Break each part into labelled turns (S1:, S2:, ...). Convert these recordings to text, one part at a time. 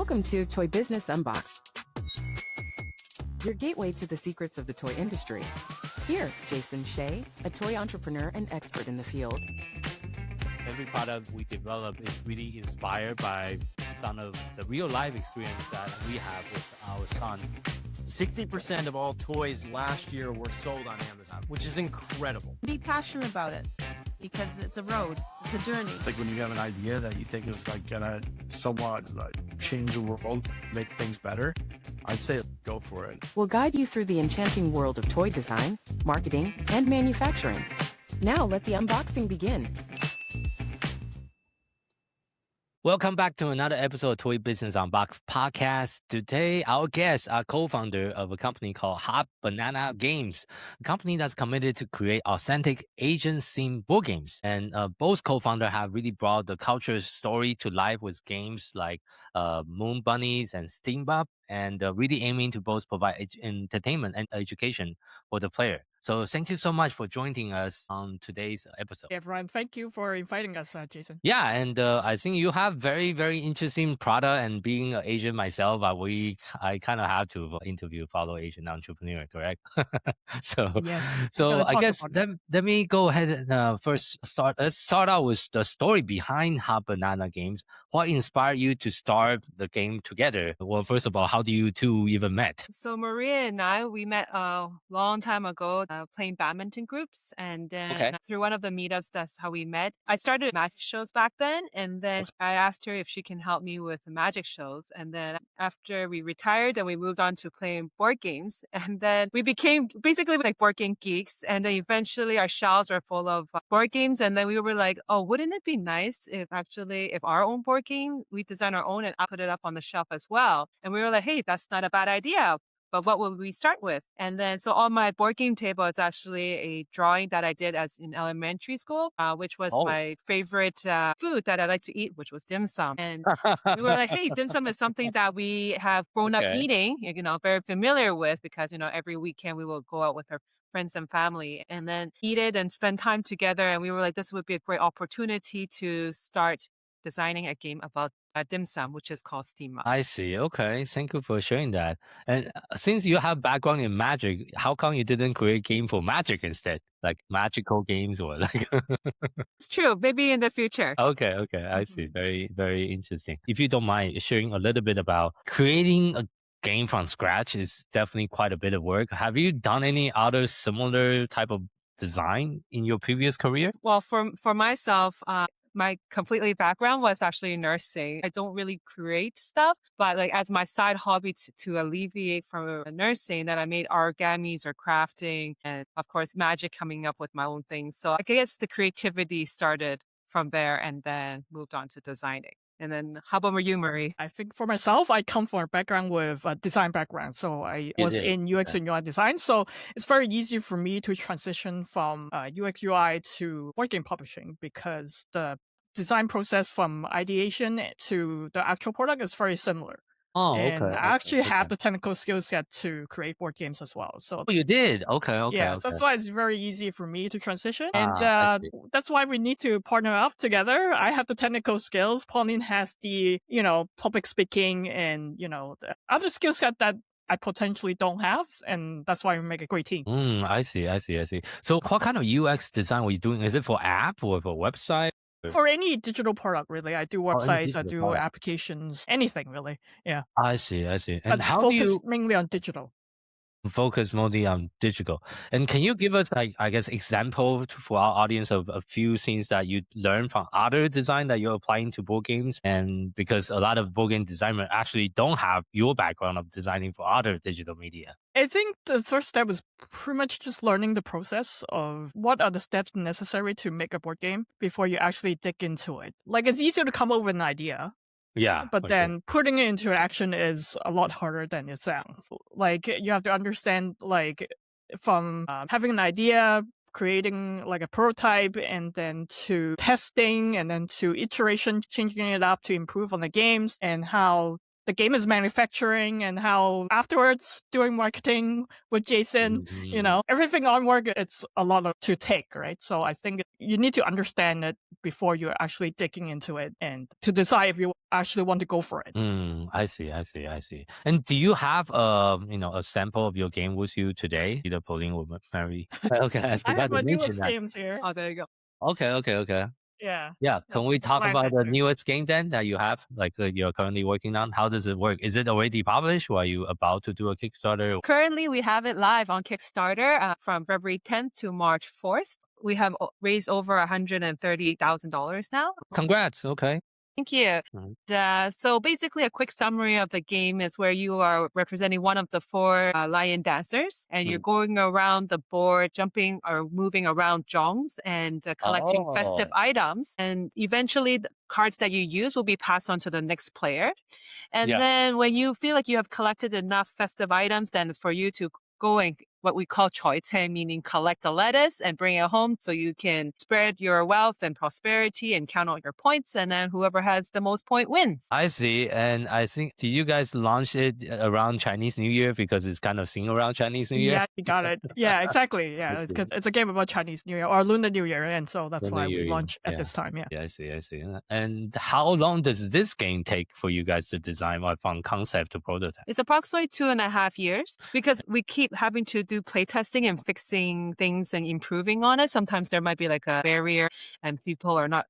S1: Welcome to Toy Business Unboxed, your gateway to the secrets of the toy industry. Here, Jason Shea, a toy entrepreneur and expert in the field.
S2: Every product we develop is really inspired by some of the real life experience that we have with our son.
S3: 60% of all toys last year were sold on Amazon, which is incredible.
S4: Be passionate about it because it's a road, it's a journey.
S5: Like when you have an idea that you think is like gonna somewhat change the world, make things better, I'd say go for it.
S1: We'll guide you through the enchanting world of toy design, marketing, and manufacturing. Now let the unboxing begin.
S2: Welcome back to another episode of Toy Business Unboxed podcast. Today, our guests are co-founder of a company called Hot Banana Games, a company that's committed to create authentic Asian-themed board games. And both co-founders have really brought the culture story to life with games like Moon Bunnies and Steam Up, and really aiming to both provide entertainment and education for the player. So thank you so much for joining us on today's episode.
S6: Hey everyone, thank you for inviting us, Jason.
S2: Yeah, and I think you have very, very interesting product. And being an Asian myself, I kind of have to interview fellow Asian entrepreneur, correct?
S6: Yes,
S2: so I guess
S6: about
S2: let me go ahead and first start. Let's start out with the story behind Hot Banana Games. What inspired you to start the game together? Well, first of all, how do you two even met?
S4: So Maria and I, we met a long time ago playing badminton groups. And then through one of the meetups, that's how we met. I started magic shows back then. And then I asked her if she can help me with the magic shows. And then after we retired, then we moved on to playing board games. And then we became basically like board game geeks. And then eventually our shelves were full of board games. And then we were like, oh, wouldn't it be nice if our own board game, we design our own and put it up on the shelf as well. And we were like, hey, that's not a bad idea. But what would we start with? And then, so on my board game table is actually a drawing that I did as in elementary school, which was my favorite food that I like to eat, which was dim sum. And we were like, hey, dim sum is something that we have grown up eating, very familiar with because, every weekend we will go out with our friends and family and then eat it and spend time together. And we were like, this would be a great opportunity to start designing a game about dim sum, which is called Steam Up.
S2: I see. Okay. Thank you for sharing that. And since you have background in magic, how come you didn't create a game for magic instead? Like magical games or like...
S4: It's true. Maybe in the future.
S2: Okay. I see. Very, very interesting. If you don't mind sharing a little bit about creating a game from scratch is definitely quite a bit of work. Have you done any other similar type of design in your previous career?
S4: Well, for myself, my completely background was actually nursing. I don't really create stuff, but like as my side hobby to alleviate from nursing, that I made origamis or crafting and of course magic, coming up with my own things. So I guess the creativity started from there and then moved on to designing. And then how about you, Marie?
S6: I think for myself, I come from a background with a design background. So I was in UX and UI design. So it's very easy for me to transition from UX UI to board game publishing because the design process from ideation to the actual product is very similar.
S2: Oh,
S6: and I actually have the technical skill set to create board games as well. So
S2: you did? Okay.
S6: Yeah, so that's why it's very easy for me to transition. And that's why we need to partner up together. I have the technical skills. Pauline has the, public speaking and, the other skill set that I potentially don't have. And that's why we make a great team.
S2: I see. So what kind of UX design were you doing? Is it for app or for website?
S6: For any digital product, really. I do websites, I do applications, anything, really. Yeah.
S2: I see. And
S6: but
S2: how
S6: focus
S2: do you
S6: mainly on digital?
S2: focus mostly on digital? And can you give us, example for our audience of a few things that you learned from other design that you're applying to board games? And because a lot of board game designers actually don't have your background of designing for other digital media.
S6: I think the first step is pretty much just learning the process of what are the steps necessary to make a board game before you actually dig into it. Like, it's easier to come up with an idea.
S2: Yeah.
S6: But then putting it into action is a lot harder than it sounds. Like, you have to understand, like, from having an idea, creating like a prototype, and then to testing, and then to iteration, changing it up to improve on the games, and how the game is manufacturing and how afterwards doing marketing with Jason, everything onward, it's a lot to take, right? So I think you need to understand it before you're actually digging into it and to decide if you actually want to go for it.
S2: I see. And do you have a sample of your game with you today, either Pauline or Marie? Okay, I
S6: I
S2: forgot
S6: have
S2: to
S6: my
S2: mention
S6: newest
S2: that.
S6: games here.
S4: Oh, there you go.
S2: Okay.
S6: Yeah.
S2: Yeah, can we talk
S6: Fine,
S2: about the
S6: too.
S2: newest game then that you have, like you're currently working on? How does it work? Is it already published, or are you about to do a Kickstarter?
S4: Currently, we have it live on Kickstarter from February 10th to March 4th. We have raised over $130,000 now.
S2: Congrats. Okay.
S4: Thank you.
S2: Mhm.
S4: So basically, a quick summary of the game is where you are representing one of the four lion dancers, and you're going around the board, jumping or moving around jongs and collecting festive items. And eventually, the cards that you use will be passed on to the next player. And then when you feel like you have collected enough festive items, then it's for you to go and what we call 採青, meaning collect the lettuce and bring it home so you can spread your wealth and prosperity and count all your points. And then whoever has the most point wins.
S2: I see. And I think, did you guys launch it around Chinese New Year because it's kind of seen around Chinese New Year?
S6: Yeah, you got it. Yeah, exactly. Yeah, because it's a game about Chinese New Year or Lunar New Year. And so that's
S2: Lunar
S6: why
S2: New
S6: we
S2: Year,
S6: launched at this time. Yeah.
S2: Yeah, I see. And how long does this game take for you guys to design, from concept to prototype?
S4: It's approximately 2.5 years because we keep having to do playtesting and fixing things and improving on it. Sometimes there might be like a barrier and people are not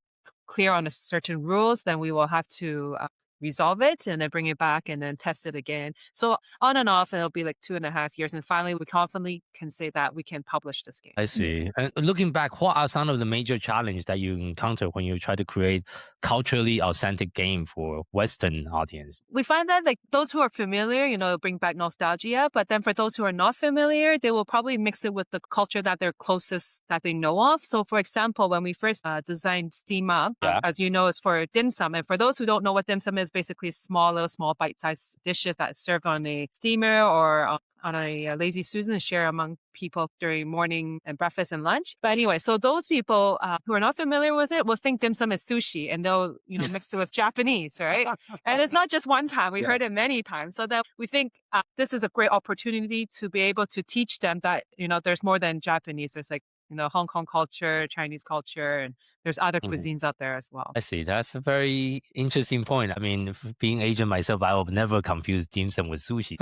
S4: clear on a certain rules. Then we will have to resolve it and then bring it back and then test it again. So on and off, it'll be like 2.5 years. And finally, we confidently can say that we can publish this game.
S2: I see. And looking back, what are some of the major challenges that you encounter when you try to create culturally authentic game for Western audience?
S4: We find that like those who are familiar, bring back nostalgia. But then for those who are not familiar, they will probably mix it with the culture that they're closest that they know of. So for example, when we first designed Steam Up, as you know, it's for dim sum. And for those who don't know what dim sum is, basically small bite-sized dishes that are served on a steamer or on a lazy Susan and share among people during morning and breakfast and lunch. But anyway, so those people who are not familiar with it will think dim sum is sushi and they'll, mix it with Japanese, right? And it's not just one time. We heard it many times. So that we think this is a great opportunity to be able to teach them that, there's more than Japanese. There's like, Hong Kong culture, Chinese culture, and there's other cuisines out there as well.
S2: I see. That's a very interesting point. I mean, being Asian myself, I will never confuse dim sum with sushi.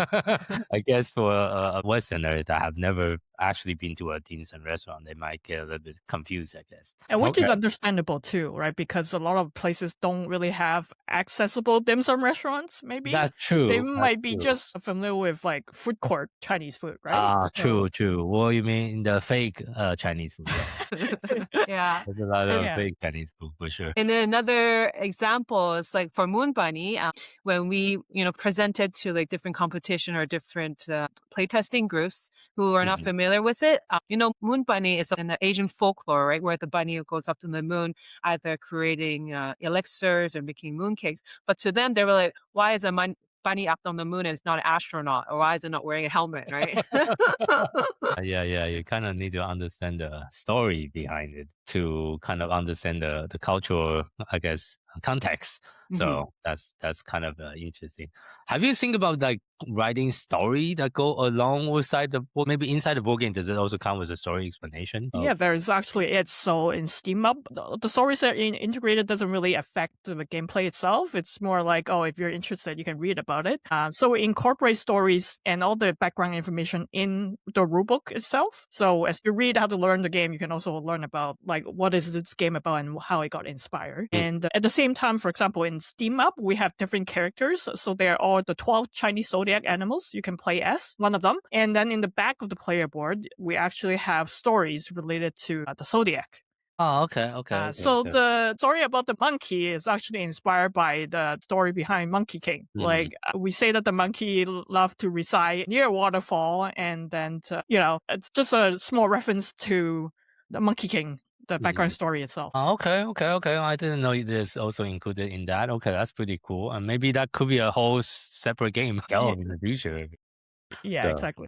S2: I guess for Westerners that have never actually been to a dim sum restaurant, they might get a little bit confused, I guess.
S6: And which is understandable too, right? Because a lot of places don't really have accessible dim sum restaurants, maybe.
S2: That's true.
S6: They might be just familiar with like food court Chinese food, right?
S2: True. Well, you mean the fake Chinese food?
S4: Yeah.
S2: There's a lot of fake Chinese food for sure.
S4: And then another example is like for Moon Bunny, when we, presented to like different competition or different playtesting groups who are not familiar with it. Moon Bunny is in the Asian folklore, right? Where the bunny goes up to the moon, either creating elixirs or making mooncakes. But to them, they were like, why is a bunny up on the moon and it's not an astronaut? Or why is it not wearing a helmet, right?
S2: Yeah. You kind of need to understand the story behind it to kind of understand the cultural, I guess, context. So that's kind of interesting. Have you think about like writing story that go along with maybe inside the board game? Does it also come with a story explanation?
S6: Yeah, there is actually it. So in Steam Up, the stories that are integrated doesn't really affect the gameplay itself. It's more like, if you're interested, you can read about it. So we incorporate stories and all the background information in the rulebook itself. So as you read how to learn the game, you can also learn about like what is this game about and how it got inspired. And at the same time, for example, in Steam Up, we have different characters. So there are the 12 Chinese Zodiac animals you can play as, one of them. And then in the back of the player board, we actually have stories related to the Zodiac.
S2: Oh, okay.
S6: So the story about the monkey is actually inspired by the story behind Monkey King. Like we say that the monkey loved to reside near a waterfall, and then it's just a small reference to the Monkey King, the background story itself.
S2: Oh, okay. I didn't know this also included in that. Okay, that's pretty cool. And maybe that could be a whole separate game in the future.
S6: Yeah, exactly.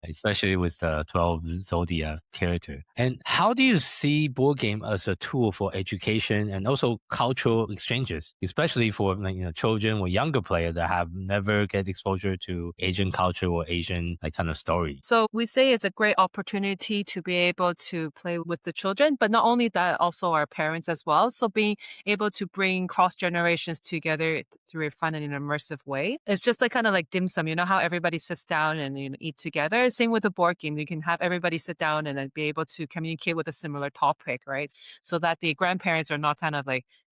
S2: especially with the 12 Zodiac character. And how do you see board game as a tool for education and also cultural exchanges, especially for children or younger players that have never get exposure to Asian culture or Asian kind of story?
S4: So we say it's a great opportunity to be able to play with the children, but not only that, also our parents as well. So being able to bring cross generations together through a fun and an immersive way. It's just kind of like dim sum. You know how everybody sits down and eat together? Same with the board game. You can have everybody sit down and then be able to communicate with a similar topic, right? So that the grandparents are not kind of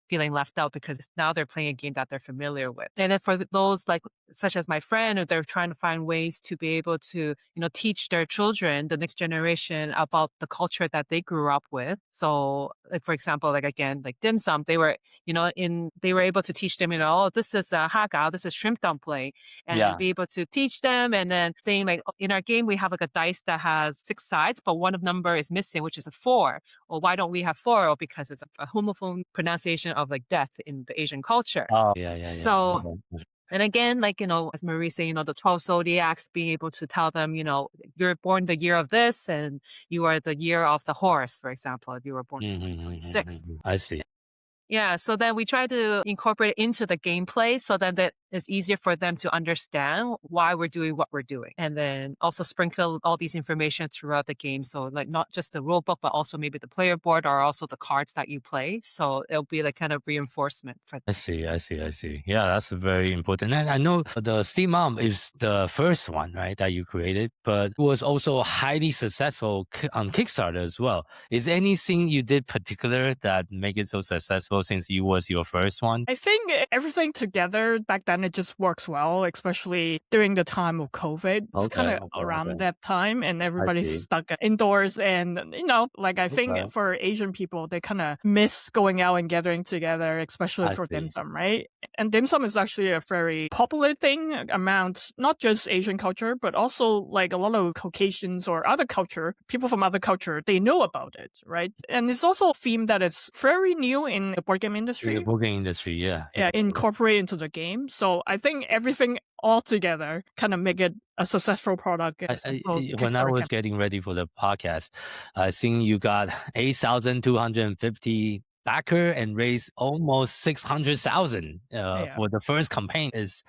S4: feeling left out because now they're playing a game that they're familiar with. And then for those such as my friend, or they're trying to find ways to be able to, teach their children, the next generation, about the culture that they grew up with. So for example, again, dim sum, they were, they were able to teach them, oh, this is hagao, this is shrimp dumpling, and be able to teach them. And then saying in our game, we have a dice that has 6 sides, but one number is missing, which is a 4. Well, why don't we have 4? Or because it's a homophone pronunciation of death in the Asian culture.
S2: Oh, yeah.
S4: So, and again, as Marie said, the 12 zodiacs, being able to tell them, you're born the year of this and you are the year of the horse, for example, if you were born in 2026.
S2: I see.
S4: Yeah, so then we try to incorporate it into the gameplay so that it's easier for them to understand why we're doing what we're doing. And then also sprinkle all these information throughout the game. So not just the rule book, but also maybe the player board or also the cards that you play. So it'll be kind of reinforcement for them.
S2: I see. Yeah, that's very important. And I know the Steam Mom is the first one, right, that you created, but it was also highly successful on Kickstarter as well. Is there anything you did particular that make it so successful since you was your first one?
S6: I think everything together back then, it just works well, especially during the time of COVID. It's kind of around that time and everybody's stuck indoors. And, I think for Asian people, they kind of miss going out and gathering together, especially for dim sum, right? And dim sum is actually a very popular thing amongst not just Asian culture, but also a lot of Caucasians or other culture, people from other culture, they know about it, right? And it's also a theme that is very new in the board game industry.
S2: The board game industry, yeah.
S6: Yeah, incorporate into the game. So I think everything all together kind of make it a successful product.
S2: When I was getting ready for the podcast, I think you got 8,250 backer and raised almost 600,000 for the first campaign. Is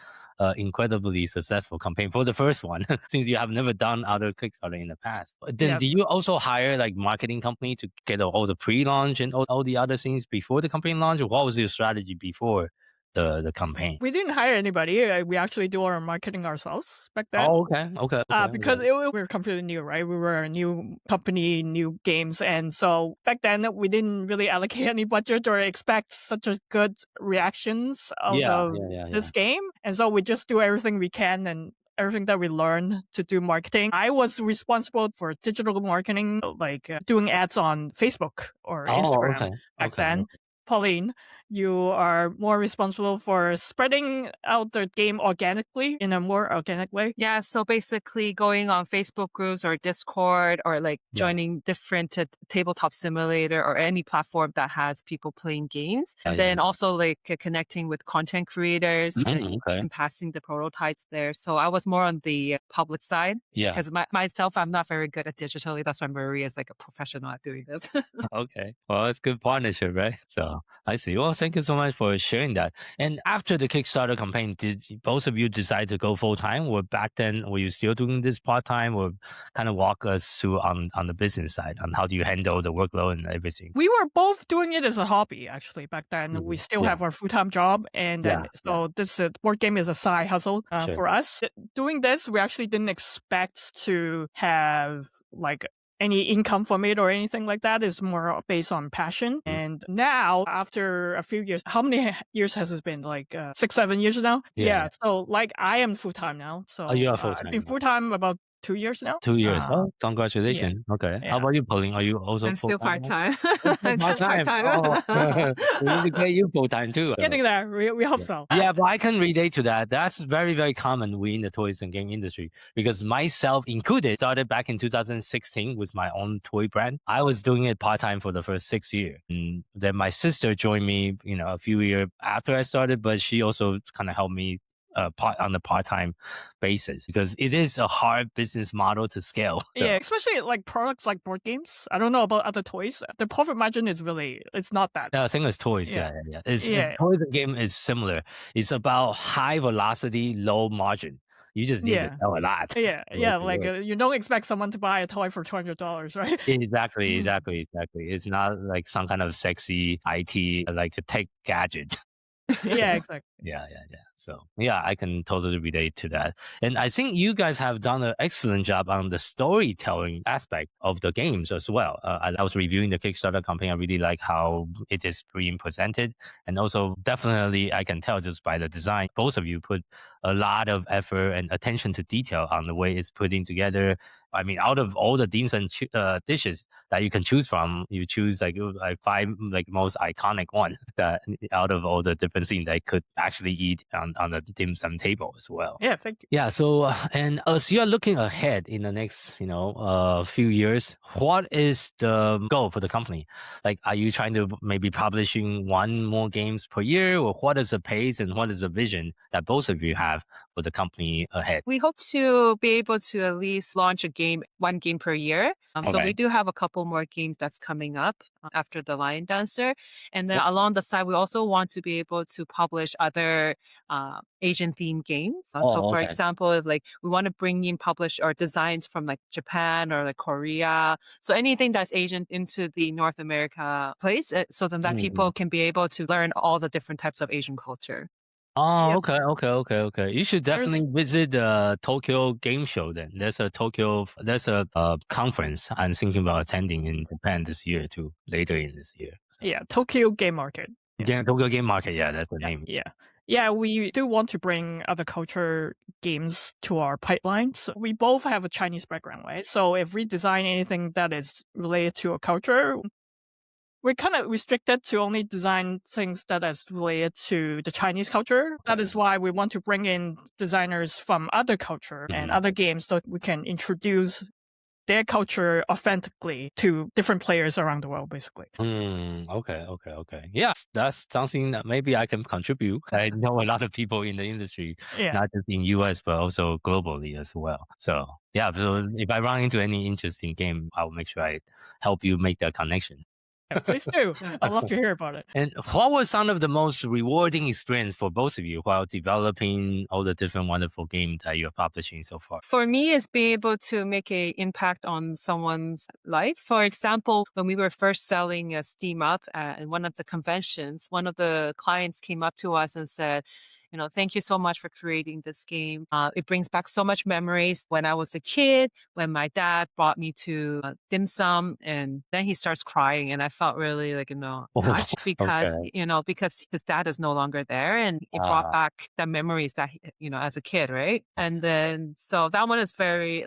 S2: incredibly successful campaign for the first one since you have never done other Kickstarter in the past. Then do you also hire marketing company to get all the pre-launch and all the other things before the campaign launch? Or what was your strategy before the campaign?
S6: We didn't hire anybody. We actually do our marketing ourselves back then.
S2: Oh, okay.
S6: Because we were completely new, right? We were a new company, new games. And so back then, we didn't really allocate any budget or expect such a good reactions out of this game. And so we just do everything we can and everything that we learned to do marketing. I was responsible for digital marketing, doing ads on Facebook or Instagram back then. Pauline, you are more responsible for spreading out the game organically in a more organic way.
S4: Yeah, so basically going on Facebook groups or Discord or joining different tabletop simulator or any platform that has people playing games. And then also connecting with content creators and passing the prototypes there. So I was more on the public side. Yeah. Because myself, I'm not very good at digitally. That's why Marie is a professional at doing this.
S2: Okay. Well, it's good partnership, right? So I see. Well, thank you so much for sharing that. And after the Kickstarter campaign, did both of you decide to go full-time? Or back then, were you still doing this part-time? Or kind of walk us through on the business side on how do you handle the workload and everything?
S6: We were both doing it as a hobby, actually, back then. We still have our full-time job. And this board game is a side hustle for us. Doing this, we actually didn't expect to have any income from it or anything like that. Is more based on passion. And now, after a few years, how many years has it been? 6-7 years now? Yeah. So I am full-time now. So
S2: you are full-time.
S6: I've been full-time about 2 years now.
S2: 2 years. Congratulations. Yeah. Okay. Yeah. How about you, Pauline? Are you also
S4: I'm still part-time.
S2: Part-time. We need to get you full-time too.
S6: Getting there. We hope so.
S2: Yeah, but I can relate to that. That's very, very common within the toys and game industry because myself included started back in 2016 with my own toy brand. I was doing it part-time for the first 6 years. And then my sister joined me, a few years after I started, but she also kind of helped me on a part-time basis, because it is a hard business model to scale. So.
S6: Yeah, especially like products like board games. I don't know about other toys. The profit margin is really, it's not that.
S2: Yeah, I think it's toys. Yeah. Toys and game is similar. It's about high velocity, low margin. You just need to sell a lot.
S6: Yeah. Like you don't expect someone to buy a toy for $200, right?
S2: Exactly. It's not like some kind of sexy IT, like a tech gadget.
S6: Yeah, exactly.
S2: Yeah. So yeah, I can totally relate to that. And I think you guys have done an excellent job on the storytelling aspect of the games as well. I was reviewing the Kickstarter campaign. I really like how it is being presented. And also definitely I can tell just by the design, both of you put a lot of effort and attention to detail on the way it's putting together. I mean, out of all the dim sum dishes that you can choose from, you choose like 5 like most iconic one that out of all the different things that I could actually eat on the dim sum table as well.
S6: Yeah, thank you.
S2: Yeah. So, and as you're looking ahead in the next, few years, what is the goal for the company? Like, are you trying to maybe publishing one more games per year, or what is the pace and what is the vision that both of you have for the company ahead?
S4: We hope to be able to at least launch one game per year. So we do have a couple more games that's coming up after The Lion Dancer. And then along the side, we also want to be able to publish other Asian themed games. For example, if like we want to bring in publish or designs from like Japan or like Korea. So anything that's Asian into the North America place, so then that people can be able to learn all the different types of Asian culture.
S2: Oh, okay. You should definitely visit the Tokyo Game Show then. There's a conference I'm thinking about attending in Japan this year too, later in this year.
S6: Yeah, Tokyo Game Market.
S2: Yeah, Tokyo Game Market, that's the name.
S6: Yeah, we do want to bring other culture games to our pipeline. So we both have a Chinese background, right? So if we design anything that is related to a culture, we're kind of restricted to only design things that is related to the Chinese culture. That is why we want to bring in designers from other culture and other games so we can introduce their culture authentically to different players around the world, basically.
S2: Okay. Yeah, that's something that maybe I can contribute. I know a lot of people in the industry, not just in US, but also globally as well. So yeah, so if I run into any interesting game, I'll make sure I help you make that connection.
S6: Please do. I'd love to hear about it.
S2: And what was some of the most rewarding experience for both of you while developing all the different wonderful games that you're publishing so far?
S4: For me, is being able to make an impact on someone's life. For example, when we were first selling Steam Up at one of the conventions, one of the clients came up to us and said, thank you so much for creating this game. It brings back so much memories when I was a kid, when my dad brought me to dim sum, and then he starts crying, and I felt really touched because because his dad is no longer there, and it brought back the memories that as a kid, right? And then so that one is very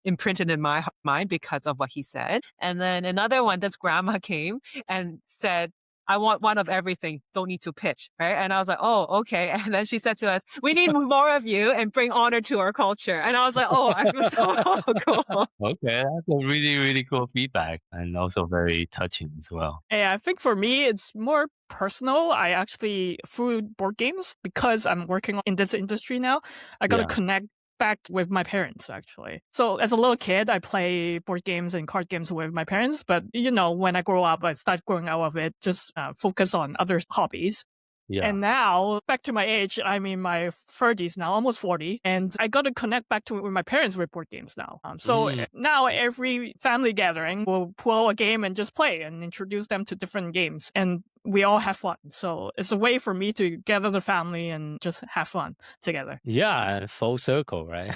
S4: imprinted in my mind because of what he said. And then another one, this grandma came and said, I want one of everything. Don't need to pitch, right? And I was like, oh, okay. And then she said to us, we need more of you and bring honor to our culture. And I was like, oh, I feel so cool.
S2: Okay, that's a really, really cool feedback and also very touching as well.
S6: Yeah, I think for me, it's more personal. I actually, through board games, because I'm working in this industry now, I got to connect back with my parents, actually. So as a little kid, I play board games and card games with my parents. But, when I grow up, I start growing out of it, just focus on other hobbies. Yeah. And now, back to my age, I'm in my 30s now, almost 40. And I got to connect back with my parents with board games now. So now every family gathering will pull a game and just play and introduce them to different games. And we all have fun. So it's a way for me to gather the family and just have fun together.
S2: Yeah, full circle, right?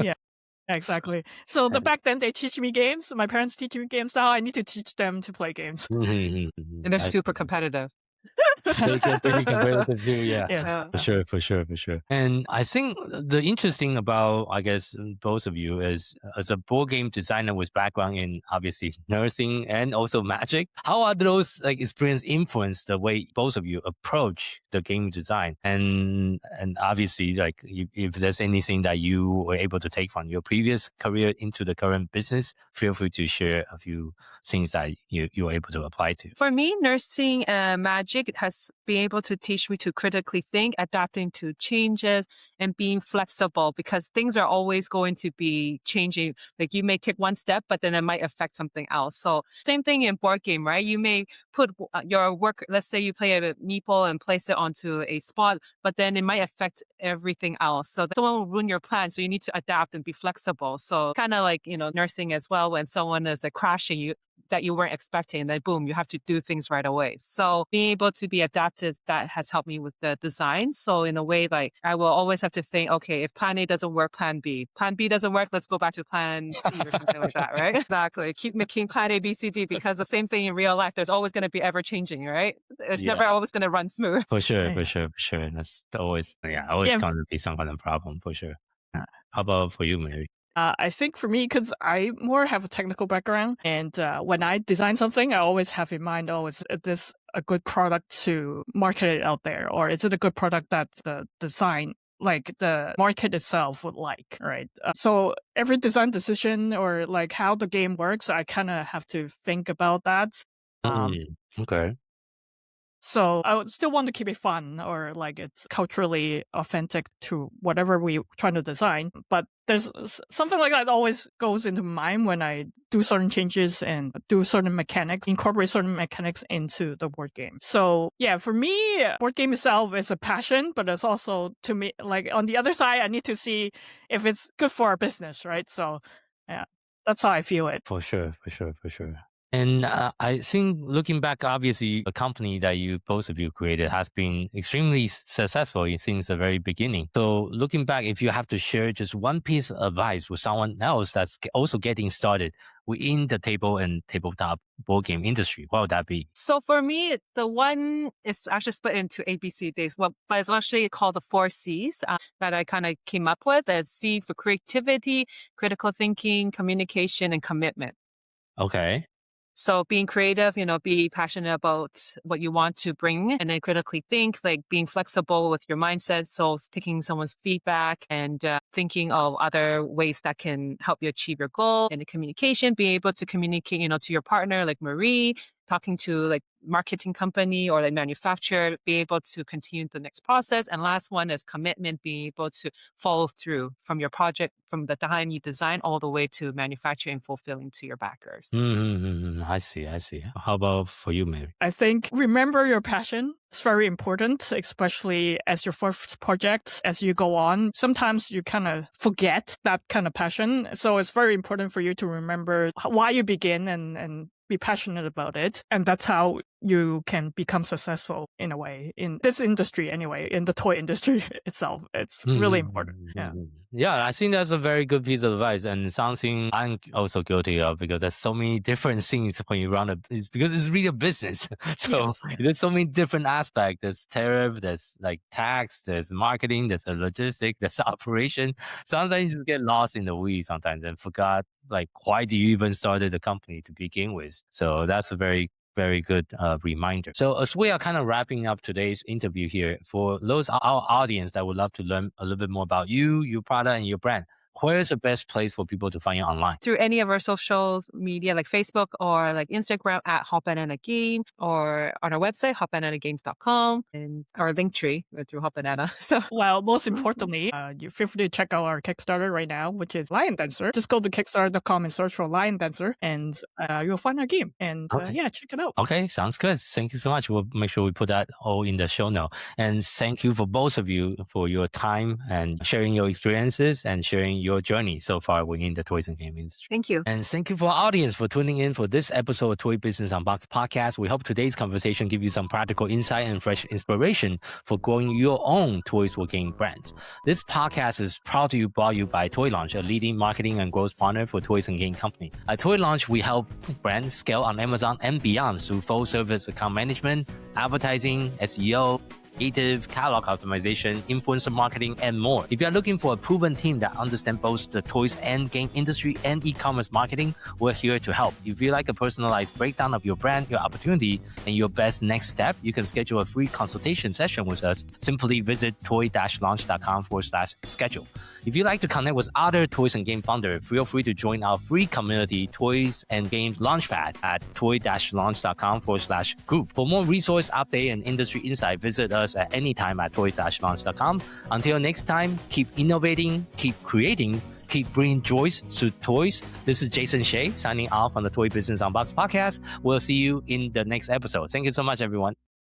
S6: Yeah. Exactly. So back then they teach me games. My parents teach me games. Now I need to teach them to play games.
S4: And they're super competitive.
S2: They can be competitive too, yeah. For sure. And I think the interesting about, I guess, both of you is, as a board game designer with background in obviously nursing and also magic, how are those experience influence the way both of you approach the game design? And obviously, if there's anything that you were able to take from your previous career into the current business, feel free to share a few things that you were able to apply to.
S4: For me, nursing and magic has process, being able to teach me to critically think, adapting to changes, and being flexible, because things are always going to be changing. Like you may take one step, but then it might affect something else. So same thing in board game, right? You may put your work, let's say you play a meeple and place it onto a spot, but then it might affect everything else. So someone will ruin your plan. So you need to adapt and be flexible. So kind of like, nursing as well, when someone is crashing you that you weren't expecting, then boom, you have to do things right away. So being able to be adaptive, that has helped me with the design. So in a way, like I will always have to think, okay, if plan A doesn't work, plan B doesn't work, let's go back to plan C or something like that, right? Exactly. Keep making plan A, B, C, D, because the same thing in real life, there's always going to be ever changing, right? It's never always going to run smooth.
S2: For sure. That's always going to be some kind of problem for sure. How about for you, Mary?
S6: I think for me, because I more have a technical background, and when I design something, I always have in mind, is this a good product to market it out there? Or is it a good product that the design, like the market itself would like, right? So every design decision or like how the game works, I kind of have to think about that.
S2: Okay.
S6: So I would still want to keep it fun, or like it's culturally authentic to whatever we're trying to design. But there's something like that always goes into mind when I do certain changes and do certain mechanics, incorporate certain mechanics into the board game. So yeah, for me, board game itself is a passion, but it's also, to me, like on the other side, I need to see if it's good for our business, right? So yeah, that's how I feel it.
S2: For sure. And I think looking back, obviously, the company that both of you created has been extremely successful since the very beginning. So looking back, if you have to share just one piece of advice with someone else that's also getting started within the table and tabletop board game industry, what would that be?
S4: So for me, the one is actually split into ABC days, but it's actually called the 4 C's that I kind of came up with. It's C for creativity, critical thinking, communication, and commitment.
S2: Okay.
S4: So being creative, be passionate about what you want to bring, and then critically think, like being flexible with your mindset. So taking someone's feedback and thinking of other ways that can help you achieve your goal. And the communication, being able to communicate, to your partner, like Marie, talking to like marketing company or like manufacturer, be able to continue the next process. And last one is commitment, being able to follow through from your project, from the time you design all the way to manufacturing, fulfilling to your backers.
S2: I see. How about for you, Mary?
S6: I think remember your passion. It's very important, especially as your first project, as you go on. Sometimes you kind of forget that kind of passion. So it's very important for you to remember why you begin and be passionate about it. And that's how you can become successful in a way in this industry anyway, in the toy industry itself. It's really important.
S2: Yeah, I think that's a very good piece of advice, and something I'm also guilty of, because there's so many different things when you run because it's really a business. So there's so many different aspects. There's tariff, there's like tax, there's marketing, there's logistics, there's operation. Sometimes you get lost in the weeds sometimes and forgot like why do you even started the company to begin with. So that's a very good reminder. So as we are kind of wrapping up today's interview here, for those our audience that would love to learn a little bit more about you, your product, and your brand, where's the best place for people to find you online?
S4: Through any of our social media like Facebook or like Instagram at Hot Banana Game, or on our website, hotbananagames.com, and our link tree through Hot Banana. So,
S6: well, most importantly, you feel free to check out our Kickstarter right now, which is Lion Dancer. Just go to Kickstarter.com and search for Lion Dancer, and you'll find our game. And check it out.
S2: Okay, sounds good. Thank you so much. We'll make sure we put that all in the show note. And thank you for both of you for your time and sharing your experiences and sharing your journey so far within the toys and game industry.
S4: Thank you.
S2: And thank you for our audience for tuning in for this episode of Toy Business Unboxed podcast. We hope today's conversation give you some practical insight and fresh inspiration for growing your own toys or game brands. This podcast is proud to be brought you by Toy Launch, a leading marketing and growth partner for toys and game company. At Toy Launch, we help brands scale on Amazon and beyond through full service account management, advertising, SEO, creative, catalog optimization, influencer marketing, and more. If you're looking for a proven team that understands both the toys and game industry and e-commerce marketing, we're here to help. If you like a personalized breakdown of your brand, your opportunity, and your best next step, you can schedule a free consultation session with us. Simply visit toy-launch.com/schedule. If you'd like to connect with other toys and game founders, feel free to join our free community, Toys and Games Launchpad, at toy-launch.com/group. For more resource update and industry insight, visit us at any time at toy-launch.com. Until next time, keep innovating, keep creating, keep bringing joys to toys. This is Jason Shea signing off on the Toy Business Unboxed podcast. We'll see you in the next episode. Thank you so much, everyone.